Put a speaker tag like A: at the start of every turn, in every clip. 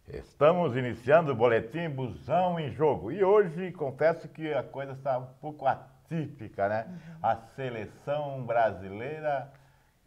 A: Estamos iniciando o Boletim Busão em Jogo e hoje confesso que a coisa está um pouco atípica, né? A seleção brasileira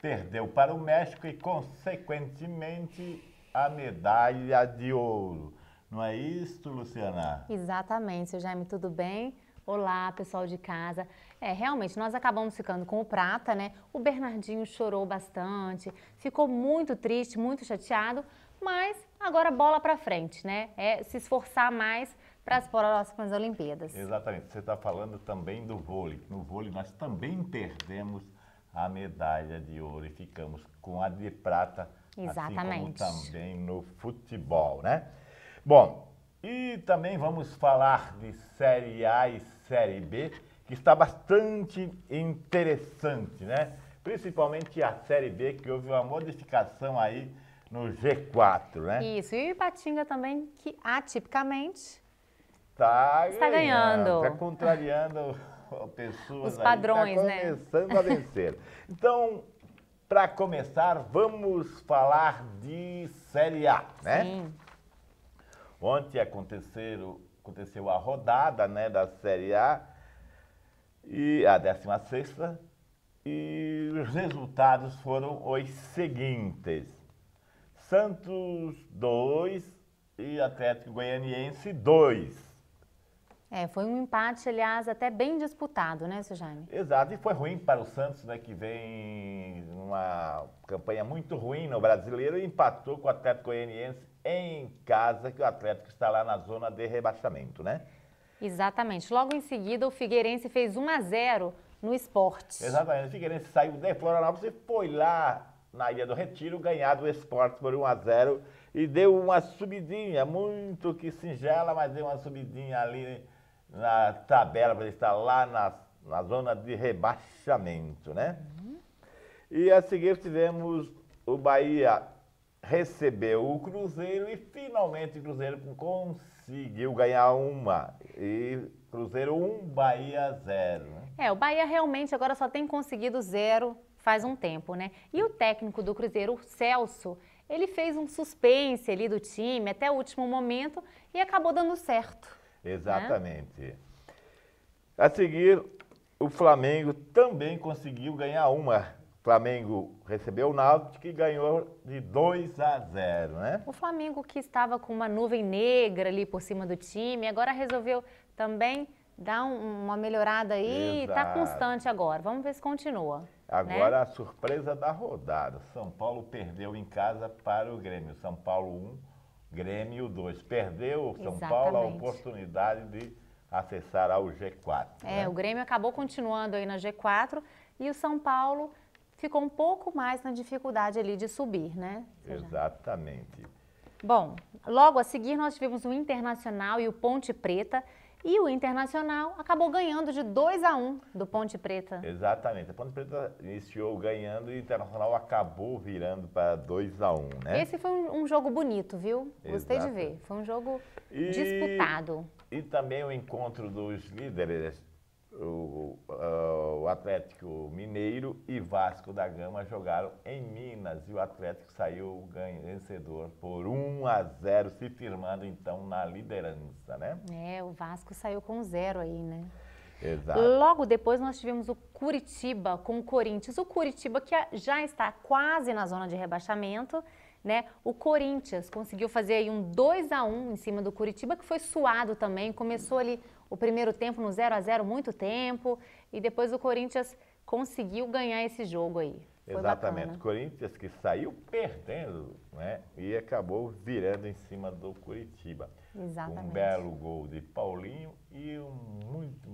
A: perdeu para o México e, consequentemente, a medalha de ouro. Não é isso, Luciana?
B: Exatamente, seu Jaime, tudo bem? Olá, pessoal de casa. Realmente, nós acabamos ficando com o prata, né? O Bernardinho chorou bastante, ficou muito triste, muito chateado, mas agora bola pra frente, né? É se esforçar mais para as próximas Olimpíadas.
A: Exatamente, você está falando também do vôlei. No vôlei nós também perdemos a medalha de ouro e ficamos com a de prata,
B: Exatamente.
A: assim como também no futebol, né? Bom, e também vamos falar de Série A e Série B, que está bastante interessante, né? Principalmente a Série B, que houve uma modificação aí no G4, né?
B: Isso, e o Ipatinga também, que atipicamente
A: Está
B: ganhando.
A: está contrariando pessoas
B: Os padrões,
A: aí,
B: né?
A: está começando a vencer. Então, para começar, vamos falar de Série A, né?
B: Sim.
A: Ontem aconteceu a rodada, né, da Série A, e a 16ª, e os resultados foram os seguintes. Santos 2 e Atlético Goianiense 2.
B: Foi um empate, aliás, até bem disputado, né, seu Jaime?
A: Exato, e foi ruim para o Santos, né, que vem numa campanha muito ruim no Brasileiro e empatou com o Atlético Goianiense em casa, que o Atlético está lá na zona de rebaixamento, né?
B: Exatamente. Logo em seguida, o Figueirense fez 1-0 no Sport.
A: Exatamente, o Figueirense saiu de Florianópolis e foi lá na Ilha do Retiro ganhar do Sport por 1-0 e deu uma subidinha, muito que singela, mas deu uma subidinha ali na tabela para estar lá na zona de rebaixamento, né? E a seguir tivemos o Bahia recebeu o Cruzeiro e finalmente o Cruzeiro conseguiu ganhar uma. E Cruzeiro 1, Bahia 0. Né?
B: O Bahia realmente agora só tem conseguido 0 faz um tempo, né? E o técnico do Cruzeiro, o Celso, ele fez um suspense ali do time até o último momento e acabou dando certo.
A: Exatamente. Né? A seguir, o Flamengo também conseguiu ganhar uma. O Flamengo recebeu o Náutico e ganhou de 2-0, né?
B: O Flamengo, que estava com uma nuvem negra ali por cima do time, agora resolveu também dar uma melhorada aí e está constante agora. Vamos ver se continua.
A: Agora, né? A surpresa da rodada. São Paulo perdeu em casa para o Grêmio. São Paulo 1, Grêmio 2. Perdeu o São Paulo a oportunidade de acessar ao G4. Né?
B: O Grêmio acabou continuando aí na G4 e o São Paulo ficou um pouco mais na dificuldade ali de subir, né?
A: Exatamente.
B: Bom, logo a seguir nós tivemos o Internacional e o Ponte Preta. E o Internacional acabou ganhando de 2-1 do Ponte Preta.
A: Exatamente. A Ponte Preta iniciou ganhando e o Internacional acabou virando para 2-1, né?
B: Esse foi um jogo bonito, viu? Gostei de ver. Foi um jogo disputado.
A: E também o encontro dos líderes, o Atlético Mineiro e Vasco da Gama jogaram em Minas e o Atlético saiu vencedor por 1-0, se firmando então na liderança, né?
B: O Vasco saiu com 0 aí, né?
A: Exato.
B: Logo depois nós tivemos o Curitiba com o Corinthians. O Curitiba que já está quase na zona de rebaixamento, né? O Corinthians conseguiu fazer aí um 2-1 em cima do Curitiba, que foi suado também. Começou ali o primeiro tempo no 0-0, muito tempo, e depois o Corinthians conseguiu ganhar esse jogo aí. Foi
A: exatamente,
B: bacana.
A: Corinthians que saiu perdendo, né? E acabou virando em cima do Curitiba.
B: Exatamente.
A: Um belo gol de Paulinho e um muito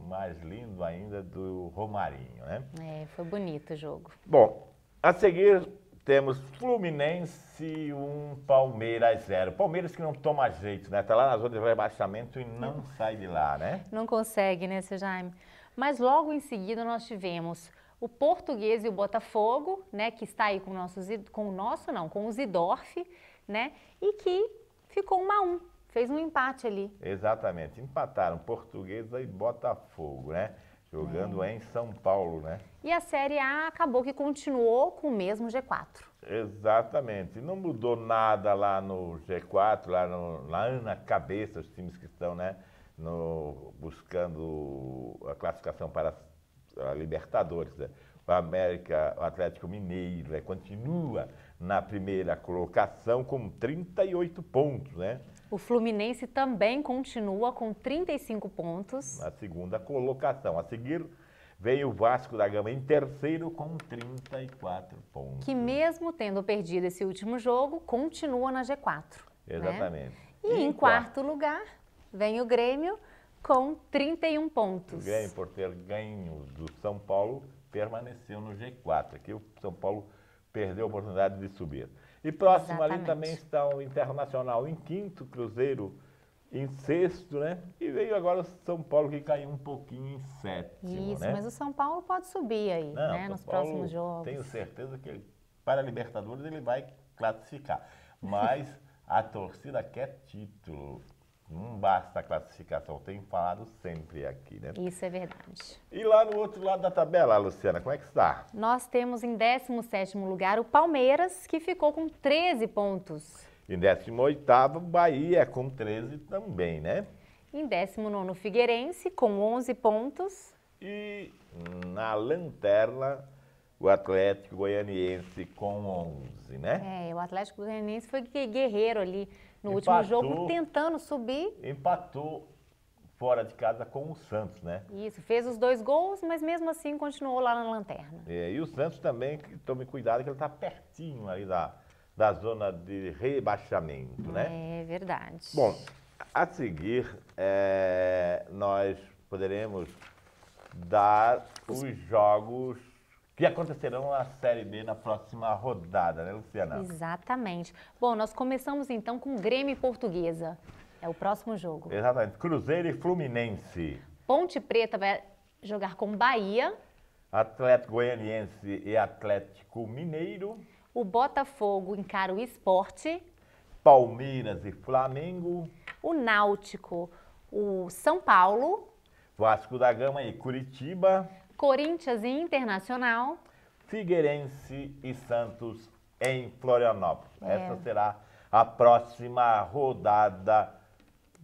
A: mais lindo ainda do Romarinho, né?
B: Foi bonito o jogo.
A: Bom, a seguir temos Fluminense 1, Palmeiras 0. Palmeiras que não toma jeito, né? Tá lá na zona de rebaixamento e não sai de lá, né?
B: Não consegue, né, seu Jaime? Mas logo em seguida nós tivemos o Português e o Botafogo, né, que está aí com o Zidorf, né, e que ficou 1-1, fez um empate ali.
A: Exatamente, empataram Portuguesa e Botafogo, né? Jogando em São Paulo, né?
B: E a Série A acabou que continuou com o mesmo G4.
A: Exatamente. Não mudou nada lá no G4, lá na cabeça, os times que estão, né? Buscando a classificação para a Libertadores, né? O Atlético Mineiro, né? Continua na primeira colocação com 38 pontos, né?
B: O Fluminense também continua com 35 pontos.
A: Na segunda colocação. A seguir vem o Vasco da Gama em terceiro com 34 pontos.
B: Que mesmo tendo perdido esse último jogo, continua na G4.
A: Exatamente.
B: Né? E em quarto lugar vem o Grêmio com 31 pontos.
A: O Grêmio, por ter ganho do São Paulo, permaneceu no G4. Aqui o São Paulo perdeu a oportunidade de subir. E próximo ali também está o Internacional em quinto, Cruzeiro em sexto, né? E veio agora o São Paulo que caiu um pouquinho em sétimo,
B: Isso,
A: né?
B: mas o São Paulo pode subir aí, né? Nos próximos jogos.
A: Tenho certeza que para a Libertadores ele vai classificar. Mas a torcida quer título. Não basta a classificação, tenho falado sempre aqui, né?
B: Isso é verdade.
A: E lá no outro lado da tabela, Luciana, como é que está?
B: Nós temos em 17º lugar o Palmeiras, que ficou com 13 pontos.
A: Em 18º, Bahia com 13 também, né?
B: Em 19º, Figueirense com 11 pontos.
A: E na lanterna, o Atlético Goianiense com 11, né?
B: O Atlético Goianiense foi guerreiro ali no último jogo, tentando subir.
A: Empatou fora de casa com o Santos, né?
B: Isso, fez os 2 gols, mas mesmo assim continuou lá na lanterna.
A: E o Santos também, tome cuidado que ele está pertinho ali da zona de rebaixamento, né?
B: É verdade.
A: Bom, a seguir, nós poderemos dar os jogos que acontecerão na Série B na próxima rodada, né, Luciana?
B: Exatamente. Bom, nós começamos então com Grêmio e Portuguesa. É o próximo jogo.
A: Exatamente. Cruzeiro e Fluminense.
B: Ponte Preta vai jogar com Bahia.
A: Atlético Goianiense e Atlético Mineiro.
B: O Botafogo encara o Sport.
A: Palmeiras e Flamengo.
B: O Náutico, o São Paulo.
A: Vasco da Gama e Curitiba.
B: Corinthians e Internacional.
A: Figueirense e Santos em Florianópolis. Essa será a próxima rodada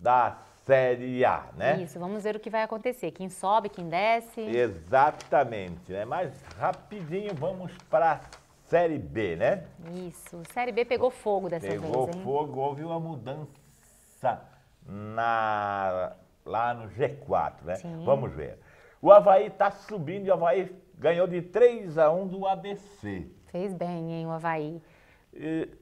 A: da Série A, né?
B: Isso, vamos ver o que vai acontecer. Quem sobe, quem desce.
A: Exatamente, né? Mas rapidinho vamos para a Série B, né?
B: Isso, Série B pegou fogo dessa vez, hein?
A: Pegou fogo, houve uma mudança lá no G4, né?
B: Sim.
A: Vamos ver. O Avaí está subindo e o Avaí ganhou de 3-1 do ABC.
B: Fez bem, hein, o Avaí.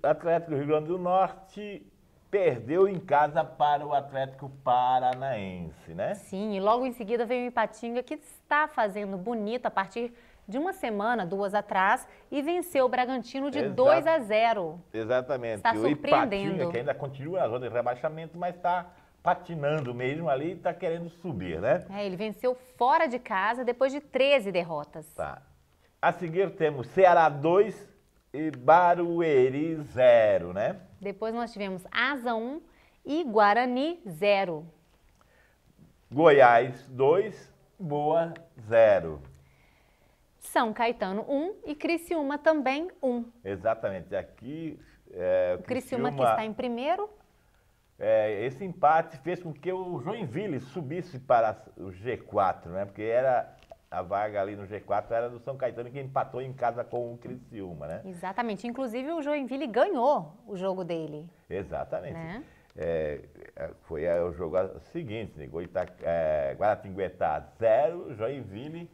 A: Atlético do Rio Grande do Norte perdeu em casa para o Atlético Paranaense, né?
B: Sim, e logo em seguida veio o Ipatinga, que está fazendo bonito a partir de uma semana, 2 atrás, e venceu o Bragantino de 2-0.
A: Exatamente.
B: Está surpreendendo.
A: O Ipatinga, que ainda continua na zona de rebaixamento, mas está patinando mesmo ali e está querendo subir, né?
B: Ele venceu fora de casa depois de 13 derrotas.
A: Tá. A seguir temos Ceará 2 e Barueri 0, né?
B: Depois nós tivemos Asa 1 e Guarani 0.
A: Goiás 2, Boa 0.
B: São Caetano 1 e Criciúma também 1.
A: Exatamente. Aqui
B: o Criciúma que está em primeiro.
A: Esse empate fez com que o Joinville subisse para o G4, né? Porque a vaga ali no G4 era do São Caetano, que empatou em casa com o Criciúma, né?
B: Exatamente. Inclusive o Joinville ganhou o jogo dele.
A: Exatamente.
B: Né?
A: Foi o jogo seguinte, né? Guaratinguetá 0, Joinville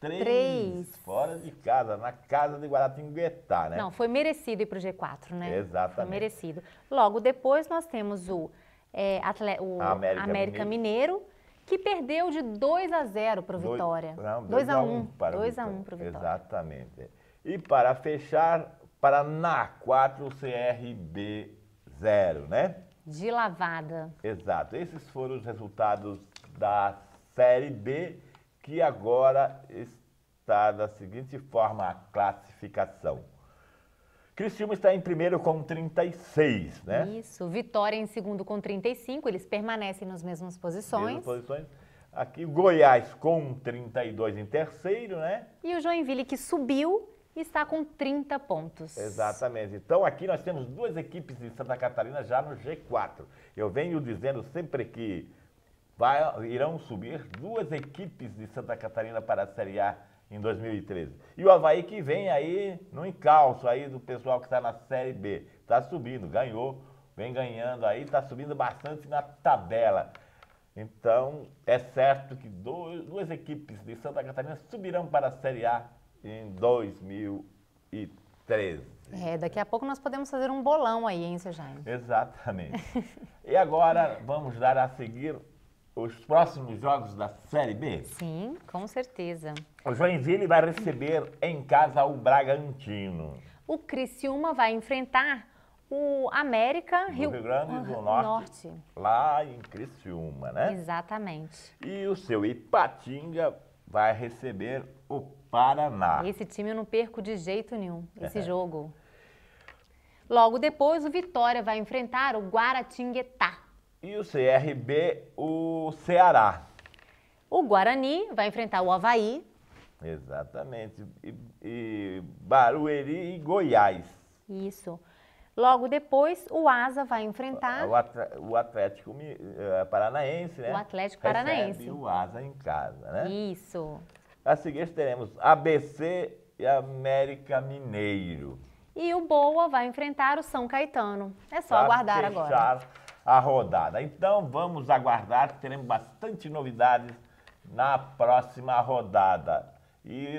A: 3. Fora de casa, na casa de Guaratinguetá, né?
B: Não, foi merecido ir para o G4, né?
A: Exatamente.
B: Foi merecido. Logo depois nós temos o América Mineiro, que perdeu de 2-0 para o Vitória.
A: 2-1 para o
B: Vitória.
A: Exatamente. E para fechar, Paraná 4, CRB 0, né?
B: De lavada.
A: Exato. Esses foram os resultados da Série B, que agora está da seguinte forma a classificação. Criciúma está em primeiro com 36, né?
B: Isso. Vitória em segundo com 35, eles permanecem nas mesmas posições.
A: Aqui o Goiás com 32 em terceiro, né?
B: E o Joinville, que subiu, está com 30 pontos.
A: Exatamente. Então aqui nós temos duas equipes de Santa Catarina já no G4. Eu venho dizendo sempre que irão subir duas equipes de Santa Catarina para a Série A em 2013. E o Avaí que vem aí no encalço aí do pessoal que está na Série B. Está subindo, ganhou, vem ganhando aí, está subindo bastante na tabela. Então é certo que duas equipes de Santa Catarina subirão para a Série A em 2013.
B: Daqui a pouco nós podemos fazer um bolão aí, hein, seu Jaime?
A: Exatamente. E agora vamos dar a seguir os próximos jogos da Série B?
B: Sim, com certeza.
A: O Joinville vai receber em casa o Bragantino.
B: O Criciúma vai enfrentar o América
A: Rio Grande do Norte. Lá em Criciúma, né?
B: Exatamente.
A: E o seu Ipatinga vai receber o Paraná.
B: Esse time eu não perco de jeito nenhum, esse jogo. Logo depois, o Vitória vai enfrentar o Guaratinguetá.
A: E o CRB, o Ceará.
B: O Guarani vai enfrentar o Avaí.
A: Exatamente. E Barueri e Goiás.
B: Isso. Logo depois, o Asa vai enfrentar...
A: O Atlético Paranaense, né?
B: O Atlético Paranaense.
A: Recebe o Asa em casa, né?
B: Isso.
A: A seguir teremos ABC e América Mineiro.
B: E o Boa vai enfrentar o São Caetano. É só aguardar agora.
A: A rodada. Então vamos aguardar, que teremos bastante novidades na próxima rodada. E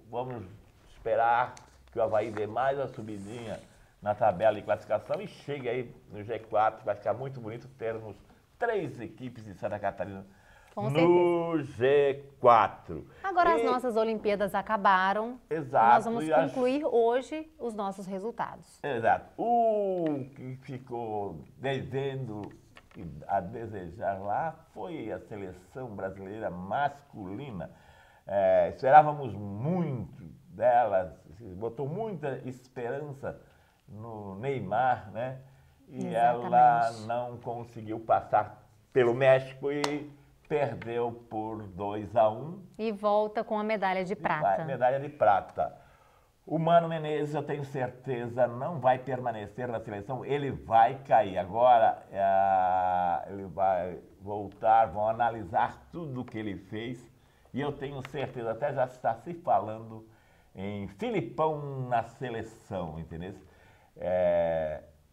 A: vamos esperar que o Avaí dê mais uma subidinha na tabela de classificação e chegue aí no G4. Vai ficar muito bonito termos 3 equipes de Santa Catarina no G4.
B: Agora as nossas Olimpíadas acabaram.
A: Exato.
B: Nós vamos concluir hoje os nossos resultados.
A: Exato. O que ficou devendo a desejar lá foi a seleção brasileira masculina. Esperávamos muito delas, botou muita esperança no Neymar, né? E
B: Exatamente.
A: Ela não conseguiu passar pelo México e perdeu por 2-1.
B: E volta com a medalha de prata.
A: Medalha de prata. O Mano Menezes, eu tenho certeza, não vai permanecer na seleção, ele vai cair. Agora, ele vai voltar, vão analisar tudo o que ele fez. E eu tenho certeza, até já está se falando em Filipão na seleção, entendeu?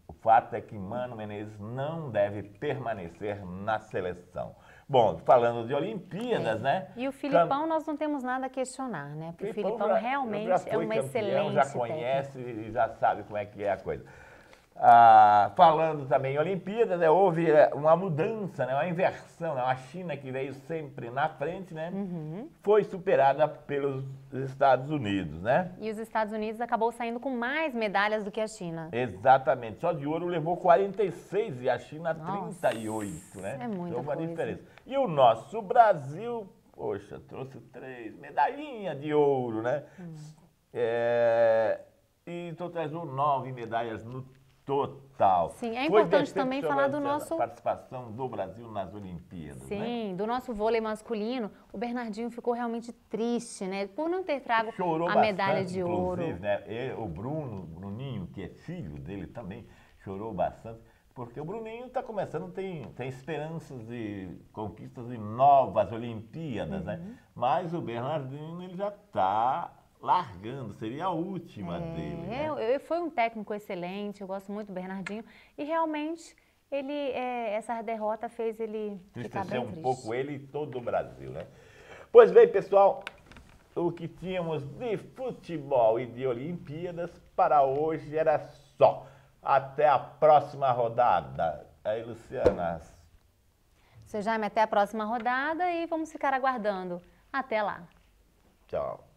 A: O fato é que Mano Menezes não deve permanecer na seleção. Bom, falando de Olimpíadas, né?
B: E o Filipão nós não temos nada a questionar, né? Porque o Filipão realmente é uma excelente
A: já conhece e já sabe como é que é a coisa. Falando também em Olimpíadas, houve uma mudança, né? Uma inversão, né? A China, que veio sempre na frente, né? Foi superada pelos Estados Unidos, né?
B: E os Estados Unidos acabou saindo com mais medalhas do que a China.
A: Exatamente. Só de ouro levou 46 e a China 38, né?
B: É muita
A: uma
B: coisa.
A: diferença. E o nosso Brasil, poxa, trouxe 3 medalhinhas de ouro, né? E totalizou 9 medalhas no total.
B: Sim, é importante também falar do
A: nosso... A participação do Brasil nas Olimpíadas,
B: Sim,
A: né?
B: do nosso vôlei masculino, o Bernardinho ficou realmente triste, né? Por não ter trago
A: Chorou
B: a
A: bastante,
B: medalha de ouro.
A: Né? O Bruninho, que é filho dele também, chorou bastante, porque o Bruninho está começando, tem esperanças de conquistas de novas Olimpíadas, né? Mas o Bernardinho, ele já está largando, seria a última dele. Né?
B: Foi um técnico excelente, eu gosto muito do Bernardinho e realmente essa derrota fez ele ficar bem triste.
A: Um pouco ele e todo o Brasil, né? Pois bem, pessoal, o que tínhamos de futebol e de Olimpíadas para hoje era só. Até a próxima rodada. Aí, Luciana.
B: Seu Jaime, até a próxima rodada e vamos ficar aguardando. Até lá.
A: Tchau.